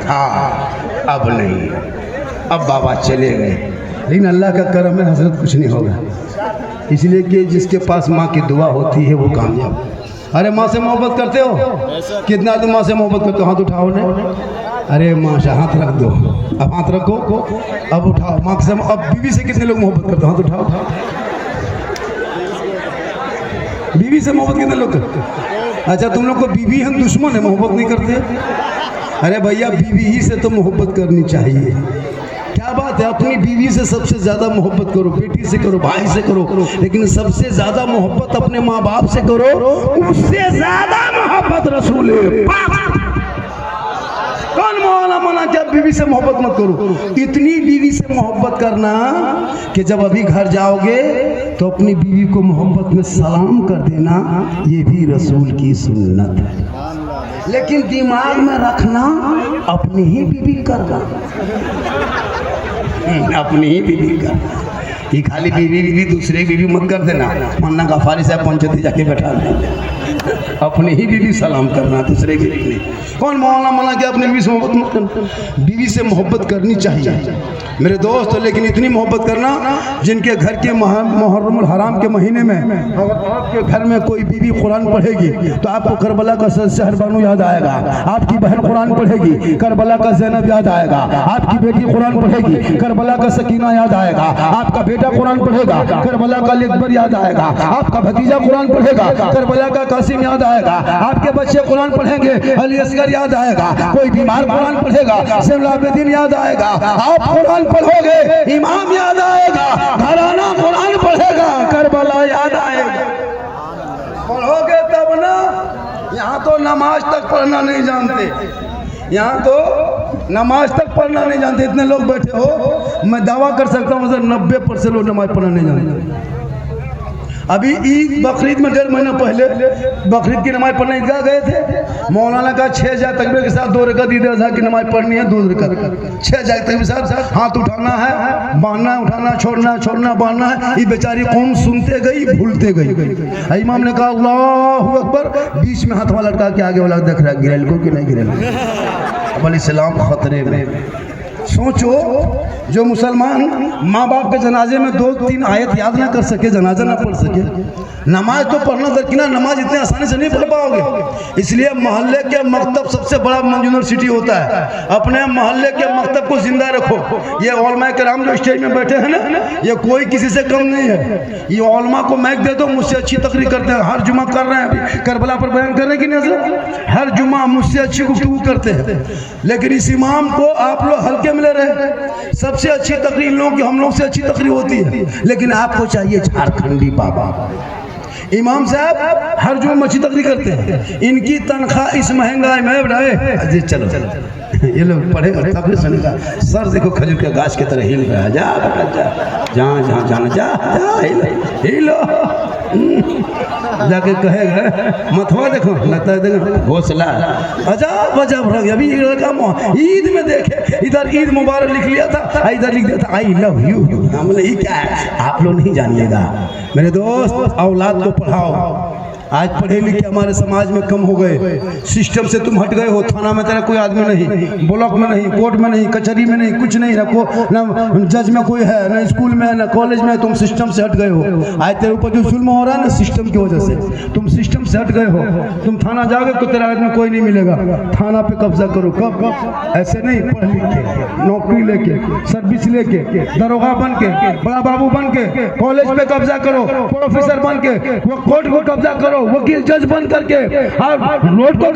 हाँ अब नहीं, अब बाबा चले गए, लेकिन अल्लाह का करम है हजरत कुछ नहीं होगा। इसलिए कि जिसके पास माँ की दुआ होती है वो कामयाब। अरे माँ से मोहब्बत करते हो? कितना तुम माँ से मोहब्बत करते हो? हाथ उठाओ ने। अरे माँ से हाथ रख दो, अब हाथ रखो, अब उठाओ माँ से। अब बीवी से कितने लोग मोहब्बत करते हो? हाथ उठाओ। बीवी से मोहब्बत कितने लोग करते? अच्छा तुम लोग को बीवी हम दुश्मन है, मोहब्बत नहीं करते? अरे भैया बीवी ही से तो मोहब्बत करनी चाहिए। क्या बात है, अपनी बीवी से सबसे ज़्यादा मोहब्बत करो, बेटी से करो, भाई से करो, लेकिन सबसे ज़्यादा मोहब्बत अपने माँ बाप से करो, उससे ज़्यादा मोहब्बत रसूल कौन मौला मना क्या बीवी से मोहब्बत मत करो। इतनी बीवी से मोहब्बत करना कि जब अभी घर जाओगे तो अपनी बीवी को मोहब्बत में सलाम कर देना, ये भी रसूल की सुन्नत है। लेकिन दिमाग में रखना अपनी ही बीवी करना, अपनी ही बीवी करना। ये खाली बीवी दूसरे की बीवी मत कर देना, वरना गफारी साहब पंचायती जाके बैठा देना। अपनी ही बीवी सलाम करना, दूसरे की बीवी नहीं। कौन मौला मना के अपनी बीवी से मोहब्बत मत करना? बीवी से मोहब्बत करनी चाहिए मेरे दोस्त, लेकिन इतनी मोहब्बत करना जिनके घर के मुहर्रम हराम के महीने में अगर आपके घर में कोई बीवी कुरान पढ़ेगी तो आपको करबला का शहर बानू याद आएगा, आपकी बहन कुरान पढ़ेगी करबला का ज़ैनब याद आएगा, आपकी बेटी कुरान पढ़ेगी करबला का सकीना याद आएगा, आपका बेटा कुरान पढ़ेगा करबला का अकबर याद आएगा, आपका भतीजा कुरान पढ़ेगा करबला का कासिम याद आएगा, आपके बच्चे कुरान पढ़ेंगे अली असगर याद आएगा, कोई बीमार कुरान पढ़ेगा सैफुल याद आएगा, आप कुरान पढ़ोगे इमाम याद आएगा, घराना कुरान पढ़ेगा करबला याद आएगा। पढ़ोगे तब ना। यहाँ तो नमाज तक पढ़ना नहीं जानते, यहाँ तो नमाज तक पढ़ना नहीं जानते। इतने लोग बैठे हो, मैं दावा कर सकता हूँ सर 90% लोग नमाज पढ़ना नहीं जानते। अभी ईद बकरीद में 1.5 महीना पहले बकरीद की नमाज पढ़ने ईदगाह गए थे। मौलाना का 6 जाए तकबीर के साथ 2 रकात ईद अज़हा की नमाज पढ़नी है, 2 रकात 6 जाए तकबीर के साथ हाथ उठाना है, बांधना है, उठाना, छोड़ना बांधना है। ये बेचारी कौम सुनते गई, भूलते गई। इमाम ने कहा अल्लाहु अकबर, बीच में हाथ वाला लटका के आगे वाला देख रहा है गिरल को कि नहीं गिरल। अब इस्लाम खतरे में। सोचो जो मुसलमान माँ बाप के जनाजे में 2-3 आयत याद ना कर सके, जनाजा ना पढ़ सके, नमाज तो पढ़ना दरकिनार, नमाज इतने आसानी से नहीं पढ़ पाओगे। इसलिए मोहल्ले के मकतब सबसे बड़ा यूनिवर्सिटी होता है। अपने मोहल्ले के मकतब को जिंदा रखो। ये उलमा कराम जो स्टेज में बैठे हैं ना, ये कोई किसी से कम नहीं है। ये उलमा को मैक दे दो, मुझसे अच्छी तकरीर करते हैं, हर जुमा कर रहे हैं, अभी करबला पर बयान कर रहे हैं कि नहीं, हर जुमा मुझसे अच्छी गुफ्तगू करते हैं। लेकिन इस इमाम को आप लोग हल्के मिले रहे। सबसे अच्छी तकरीर लोगों की हम लोग से अच्छी तकरीर होती है, लेकिन आपको चाहिए झारखंडी बाबा। इमाम साहब हर जुम्मे अच्छी तकरीर करते हैं, इनकी तनख्वाह इस महंगाई में रहे। अजी चलो ये लोग पढ़ेगा तब सुनेगा। सर देखो खजूर के गाछ की तरह हिल रहा है, जा जहाँ जहाँ जाना जा हिलो जाके कहेगा मथवा देखो लगता है देखो घोसला अजब अजब रंग। अभी ईद में देखे, इधर ईद मुबारक लिख लिया था, इधर लिख दिया था आई लव यू। हमने ये क्या है, आप लोग नहीं जानिएगा मेरे दोस्त। औलाद को पढ़ाओ। आज पढ़े लिखे हमारे समाज में कम हो गए। सिस्टम से तुम हट गए हो। थाना में तेरा कोई आदमी नहीं, ब्लॉक में नहीं, कोर्ट में नहीं, कचहरी में नहीं, कुछ नहीं, ना जज में कोई है, ना स्कूल में, ना कॉलेज में। तुम सिस्टम से हट गए हो। आज तेरे ऊपर जो जुल्म हो रहा है ना सिस्टम की वजह से, तुम सिस्टम से हट गए हो। तुम थाना जाओगे तो तेरा आदमी कोई नहीं मिलेगा। थाना पे कब्जा करो। कब? ऐसे नहीं, पढ़ लिख के, नौकरी लेके, सर्विस लेके, दरोगा बन के, बड़ा बाबू बन के, कॉलेज पे कब्जा करो, प्रोफेसर बन के, कोर्ट को कब्जा करो, वकील जज बन करके, और रोड को